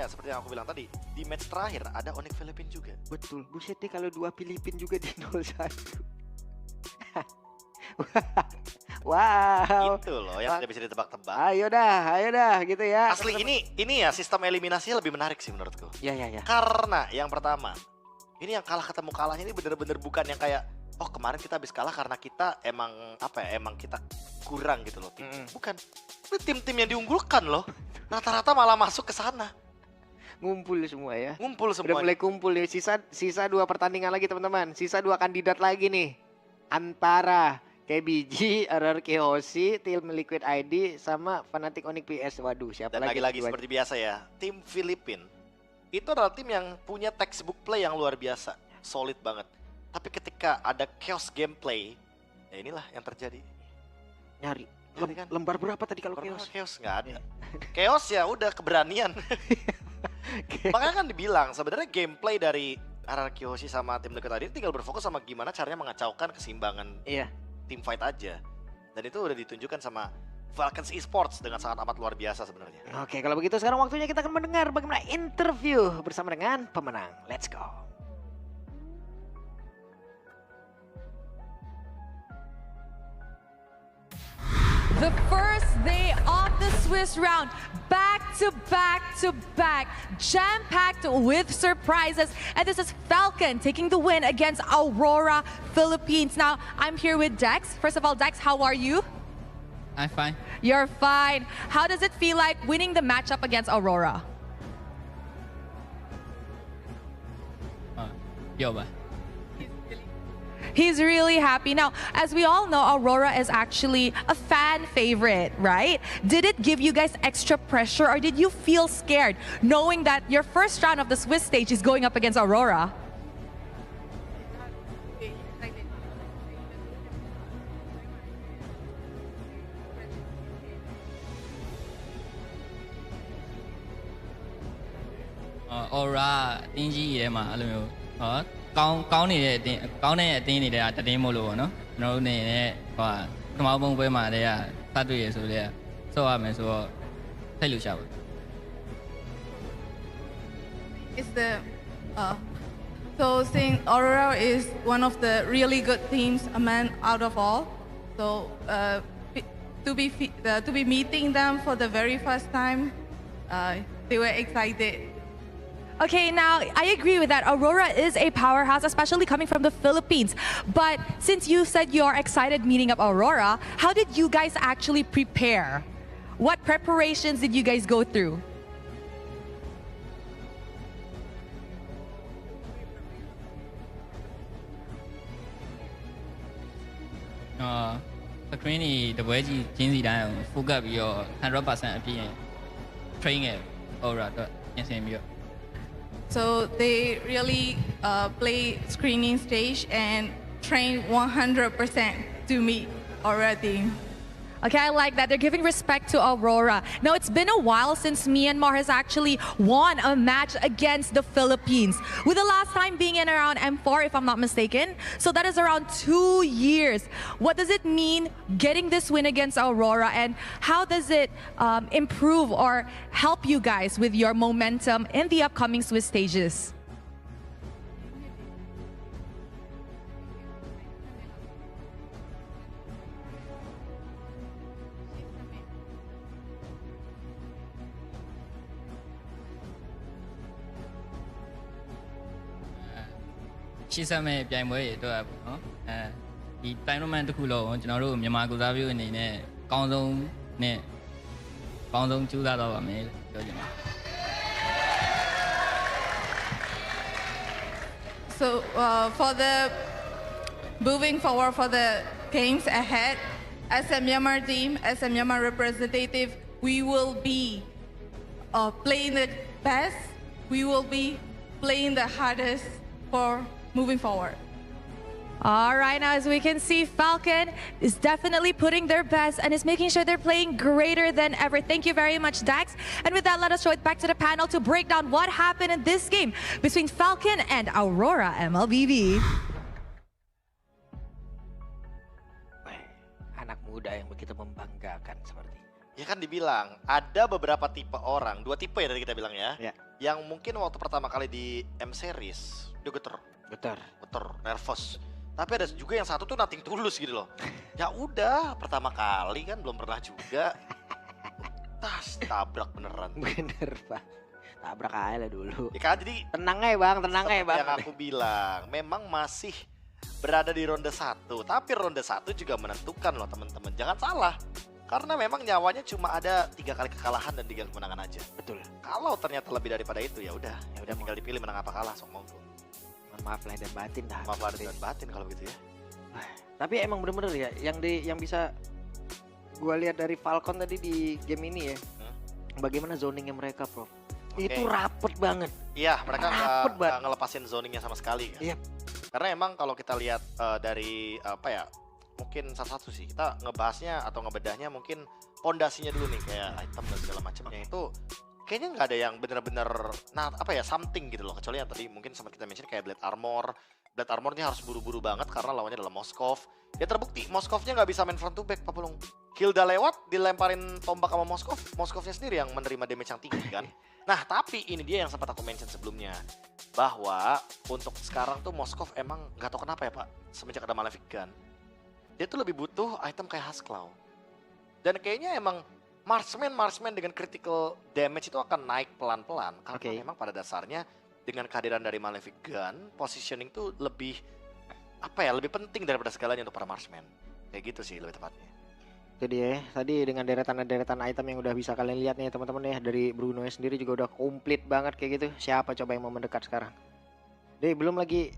ya seperti yang aku bilang tadi, di match terakhir ada Onyx Philippines juga. Betul, buset deh kalau 2 Filipin juga di 0-1. Wow. Itu loh yang tidak bisa ditebak-tebak. Ayo dah gitu ya. Asli ini ya sistem eliminasinya lebih menarik sih menurutku. Ya. Karena yang pertama, ini yang kalahnya ini bener-bener bukan yang kayak oh kemarin kita habis kalah karena kita emang kita kurang gitu loh tim. Bukan. Ini tim-tim yang diunggulkan loh. Rata-rata malah masuk ke sana. Ngumpul semua ya. Ngumpul semua. Udah mulai kumpul nih. Sisa 2 pertandingan lagi teman-teman. Sisa 2 kandidat lagi nih. Antara KBG, RRQ Hoshi, Team Liquid ID, sama Fnatic Onyx PS. Waduh, siapa Dan lagi? lagi-lagi seperti biasa ya, tim Filipina itu adalah tim yang punya textbook play yang luar biasa, solid banget. Tapi ketika ada chaos gameplay, ya inilah yang terjadi. Nyari kan? Lembar berapa tadi kalau chaos? Chaos nggak ada. Chaos ya udah keberanian. Makanya kan dibilang sebenarnya gameplay dari RRQ Hoshi sama tim Liquid ID tinggal berfokus sama gimana caranya mengacaukan keseimbangan team fight aja. Dan itu udah ditunjukkan sama Falcons Esports dengan sangat amat luar biasa sebenarnya. Oke, kalau begitu sekarang waktunya kita akan mendengar bagaimana interview bersama dengan pemenang. Let's go. The first day of the Swiss round, back to back, jam-packed with surprises. And this is Falcon taking the win against Aurora Philippines. Now, I'm here with Dex. First of all, Dex, how are you? I'm fine. You're fine. How does it feel like winning the matchup against Aurora? He's really happy. Now, as we all know, Aurora is actually a fan favorite, right? Did it give you guys extra pressure or did you feel scared knowing that your first round of the Swiss stage is going up against Aurora? Aura တင်းကြီးရဲမှာအဲ့လိုမျိုးကောင်းနေတဲ့အတင်းနေတဲ့တတင်းမို့လို့ပေါ့နော်ကျွန်တော်တို့နေနဲ့ဟိုကမပုံပွဲမှာတည်းကစတွေ့ရဆိုတော့ဆော့ရမယ်ဆိုတော့ထိတ်လို့ရှာပါ It's the so seeing Aurora is one of the really good teams out of all. So to be meeting them for the very first time, they were excited. Okay, now I agree with that. Aurora is a powerhouse, especially coming from the Philippines. But since you said you're excited meeting up Aurora, how did you guys actually prepare? What preparations did you guys go through? Screen တွေတပွဲကြီးချင်းစီတိုင်းကို focus ပြီးတော့ 100% အပြည့် train ခဲ့ Aura တော့ပြင်ဆင်ပြီးတော့ So they really play screening stage and train 100% to meet Aurora team. Okay, I like that. They're giving respect to Aurora. Now, it's been a while since Myanmar has actually won a match against the Philippines, with the last time being in around M4, if I'm not mistaken. So that is around 2 years. What does it mean getting this win against Aurora, and how does it improve or help you guys with your momentum in the upcoming Swiss stages? She's a man, I'm way to have the tournament to cool on General Yamago Zavio in a Gongzong ne Gongzong to that over me. So for the moving forward for the games ahead, as a Myanmar team, as a Myanmar representative, we will be playing the best. We will be playing the hardest for moving forward. All right, now as we can see, Falcon is definitely putting their best and is making sure they're playing greater than ever. Thank you very much, Dax. And with that, let us throw it back to the panel to break down what happened in this game between Falcon and Aurora MLBB. Anak muda yang begitu membanggakan seperti Ya kan dibilang ada beberapa tipe orang, 2 tipe ya tadi kita bilang ya. Ya. Yang mungkin waktu pertama kali di M series dia geter, nervous. Tapi ada juga yang satu tuh nothing tulus gitu loh. Ya udah, pertama kali kan belum pernah juga. Tabrak beneran. Bener Pak. Tabrak aja lah dulu. Ya kan jadi Tenang aja Bang, tenang aja Bang. yang aku bilang, memang masih berada di ronde 1, tapi ronde 1 juga menentukan loh teman-teman. Jangan salah. Karena memang nyawanya cuma ada 3 kali kekalahan dan 3 kemenangan aja. Betul. Kalau ternyata lebih daripada itu ya udah tinggal dipilih menang apa kalah, sok mau tuh. Maaf lahir dan batin dah. Maaf lahir dan batin kalau gitu ya. Tapi emang bener-bener ya yang bisa gua lihat dari Falcon tadi di game ini ya. Bagaimana zoningnya mereka, Prof. Oke. Itu rapet banget. Iya, mereka Rapet banget. nggak ngelepasin zoningnya sama sekali kan. Iya. Karena emang kalau kita lihat dari apa ya, mungkin satu-satu sih kita ngebahasnya atau ngebedahnya mungkin pondasinya dulu nih kayak item dan segala macamnya itu kayaknya nggak ada yang bener-bener something gitu loh, kecuali yang tadi mungkin sempat kita mention kayak Blade Armor ini harus buru-buru banget karena lawannya adalah Moskov. Ya terbukti Moskovnya nggak bisa main front to back, Papulung. Hilda lewat dilemparin tombak sama Moskovnya sendiri yang menerima damage yang tinggi kan. Nah tapi ini dia yang sempat aku mention sebelumnya, bahwa untuk sekarang tuh Moskov emang nggak tahu kenapa ya Pak, semenjak ada Malefic Gun dia tuh lebih butuh item kayak Husklaw. Dan kayaknya emang marksman dengan critical damage itu akan naik pelan-pelan karena memang pada dasarnya dengan kehadiran dari Malefic Gun, positioning tuh lebih lebih penting daripada segalanya untuk para marksman. Kayak gitu sih lebih tepatnya. Itu dia ya. Tadi dengan deretan item yang udah bisa kalian lihat nih teman-teman ya, dari Bruno sendiri juga udah komplit banget kayak gitu. Siapa coba yang mau mendekat sekarang? Jadi belum lagi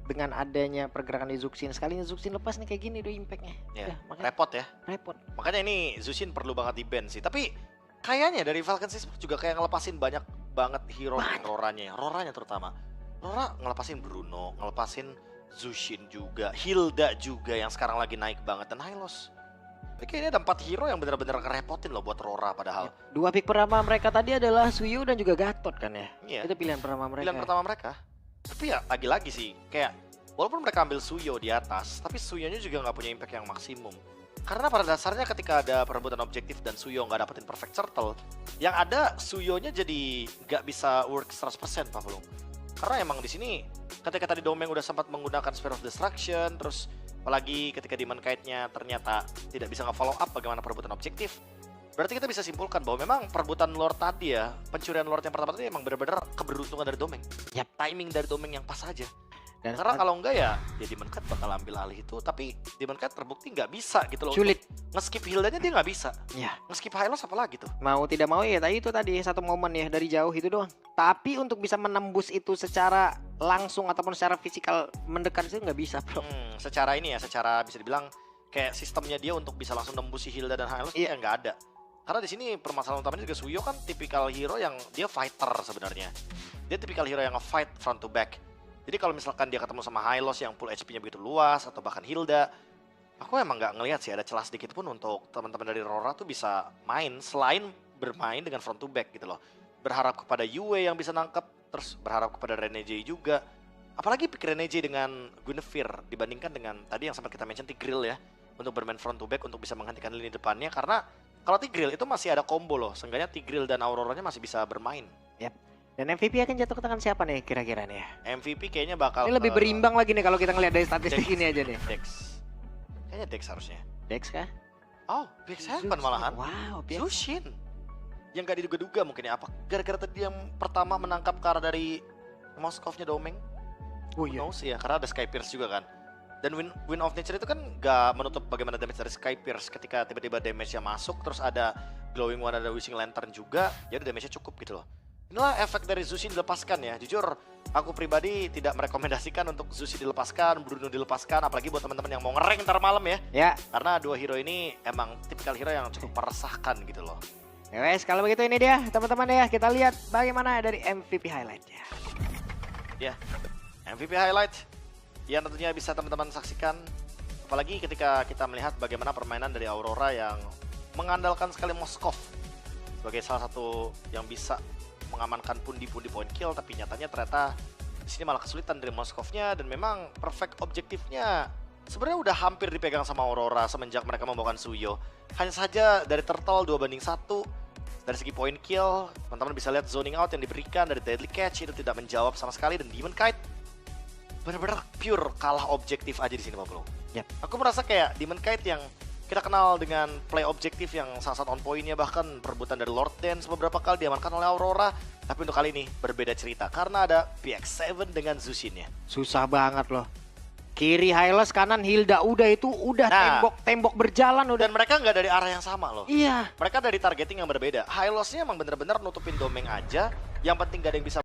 dengan adanya pergerakan di Zuxin, sekalinya Zuxin lepas nih kayak gini tuh impactnya. Ya, makanya repot ya. Repot. Makanya ini Zuxin perlu banget di ban sih. Tapi kayaknya dari Falcon System juga kayak ngelepasin banyak banget hero Roranya terutama. Rora ngelepasin Bruno, ngelepasin Zuxin juga, Hilda juga yang sekarang lagi naik banget, dan Hylos. Jadi kayaknya ada 4 hero yang benar-benar ngerepotin loh buat Rora padahal. Ya. 2 pick pertama mereka tadi adalah Suyu dan juga Gatot kan ya. Iya. Itu pilihan pertama mereka. Pilihan pertama mereka. Tapi ya lagi-lagi sih kayak walaupun mereka ambil Suyo di atas, tapi Suyonya juga nggak punya impact yang maksimum. Karena pada dasarnya ketika ada perebutan objektif dan Suyo nggak dapetin perfect circle, yang ada Suyonya jadi nggak bisa work 100% Pak Fulung. Karena emang di sini ketika tadi Domeng udah sempat menggunakan Sphere of Destruction, terus apalagi ketika Demon Kite-nya ternyata tidak bisa nge-follow up bagaimana perebutan objektif, berarti kita bisa simpulkan bahwa memang perebutan Lord tadi ya, pencurian Lord yang pertama tadi emang benar-benar keberuntungan dari Domeng. Yap. Timing dari Domeng yang pas aja. Dan karena kalau enggak ya Demon Kite bakal ambil alih itu, tapi Demon Kite terbukti nggak bisa gitu loh. Sulit. Nge-skip Hildanya dia nggak bisa. Ya. Nge-skip Hylos apalagi tuh. Mau tidak mau ya tadi itu tadi satu momen ya dari jauh itu doang. Tapi untuk bisa menembus itu secara langsung ataupun secara fisikal mendekat itu nggak bisa bro. Secara ini ya, secara bisa dibilang kayak sistemnya dia untuk bisa langsung nembusi Hilda dan Hylos ya nggak ada. Karena di sini permasalahan utamanya juga Suyo kan tipikal hero yang dia fighter sebenarnya. Dia tipikal hero yang nge-fight front to back. Jadi kalau misalkan dia ketemu sama Hylos yang full HP-nya begitu luas atau bahkan Hilda, aku emang nggak ngelihat sih ada celah sedikit pun untuk teman-teman dari Rora tuh bisa main selain bermain dengan front to back gitu loh. Berharap kepada Yue yang bisa nangkep, terus berharap kepada Renegade juga. Apalagi pick Renegade dengan Guinevere dibandingkan dengan tadi yang sempat kita mention Tigreal ya, untuk bermain front to back untuk bisa menghentikan lini depannya. Karena kalau Tigreal itu masih ada combo loh, seenggaknya Tigreal dan Auroranya masih bisa bermain. Yap. Dan MVP akan jatuh ke tangan siapa nih kira-kira nih ya? MVP kayaknya bakal ini lebih berimbang lagi nih kalau kita ngelihat dari statistik ini aja nih. Dex. Kayaknya Dex harusnya. Dex kah? Oh, Dex Heaven malahan. Wow, Zushin. Yang gak diduga-duga mungkin ya, apa gara-gara tadi yang pertama menangkap ke arah dari Moskovnya Domeng. Oh iya. Knows ya, karena ada Sky Pierce juga kan. Dan Wind of Nature itu kan gak menutup bagaimana damage dari Sky Pierce ketika tiba-tiba damage-nya masuk, terus ada Glowing One, ada Wishing Lantern juga, jadi damage-nya cukup gitu loh. Inilah efek dari Zuxin dilepaskan ya. Jujur, aku pribadi tidak merekomendasikan untuk Zuxin dilepaskan, Bruno dilepaskan, apalagi buat teman-teman yang mau nge-rank ntar malam ya. Ya. Karena 2 hero ini emang tipikal hero yang cukup meresahkan gitu loh. Ya wes, kalau begitu ini dia teman-teman ya, kita lihat bagaimana dari MVP highlight-nya. Ya, MVP highlight yang tentunya bisa teman-teman saksikan. Apalagi ketika kita melihat bagaimana permainan dari Aurora yang mengandalkan sekali Moskov sebagai salah satu yang bisa mengamankan pundi-pundi point kill, tapi nyatanya ternyata di sini malah kesulitan dari Moskovnya, dan memang perfect objektifnya sebenarnya udah hampir dipegang sama Aurora semenjak mereka membawakan Suyo. Hanya saja dari Turtle 2-1. Dari segi point kill, teman-teman bisa lihat zoning out yang diberikan dari Deadly Catch itu tidak menjawab sama sekali, dan Demon Kite benar-benar pure kalah objektif aja di sini, Pak Bro. Yep. Aku merasa kayak Demon Kite yang kita kenal dengan play objektif yang sangat on point-nya, bahkan perebutan dari Lord Dance beberapa kali diamankan oleh Aurora. Tapi untuk kali ini berbeda cerita karena ada PX7 dengan Zushin-nya. Susah banget loh. Kiri Hylos, kanan Hilda, udah tembok berjalan udah. Dan mereka nggak dari arah yang sama loh. Iya. Mereka dari targeting yang berbeda. Hylosnya emang bener-bener nutupin domeng aja. Yang penting gak ada yang bisa